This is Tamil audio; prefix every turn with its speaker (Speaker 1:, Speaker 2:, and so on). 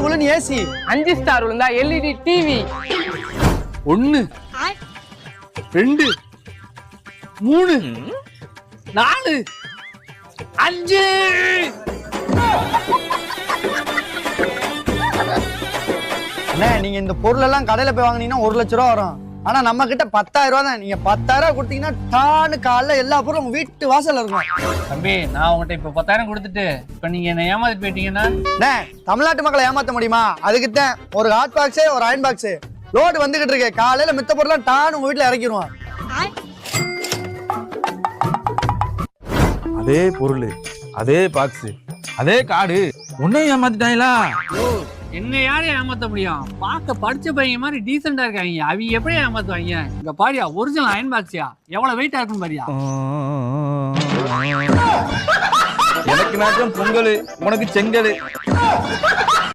Speaker 1: குளுன்னு ஏசி.
Speaker 2: 5 ஸ்டார் விழுந்தா LED டிவி.
Speaker 3: 1 2 3 4 5.
Speaker 1: அண்ணே நீங்க இந்த பொருள் எல்லாம் கடையில போய் வாங்கினீங்கன்னா 1 லட்ச ரூபா வரும். ஆனா நம்ம கிட்ட 10,000 ரூபா தான். நீங்க 10,000 ரூபா கொடுத்தீங்கன்னா டான்னு காலைல எல்லா பொருளும் உங்க வீட்டு வாசல்ல இருக்கும்.
Speaker 3: தம்பி நான் உங்கள்கிட்ட இப்போ 10,000 கொடுத்துட்டு இப்போ நீங்க என்ன ஏமாத்தி போயிட்டீங்கன்னா
Speaker 1: தமிழ்நாட்டு மக்களை ஏமாத்த முடியுமா? அதுக்குத்தான் ஒரு ஹாட் பாக்ஸ் ஒரு அயன் பாக்ஸ் லோடு வந்துகிட்டு இருக்கு. காலையில மித்த பொருள்லாம் டான்னு உங்க வீட்டுல இறக்கிடுவான்.
Speaker 4: அதே பொருள், அதே பாக்ஸ், அதே கார்டு, உன்னையும் ஏமாத்திட்டாங்களா?
Speaker 3: என்ன யாரையும் ஏமாத்த முடியும்? பார்க்க படிச்ச பையன் மாதிரி டீசெண்டா இருக்காங்க. அவங்க எப்படி ஏமாத்துவாங்க? இங்க பாரியா ஒரிஜினல் அயன் பாக்ஸியா எவ்வளவு வெயிட்டா இருக்குன்னு பாரியா.
Speaker 4: எனக்கு நாட்டம் பொங்கல், உனக்கு செங்கல்.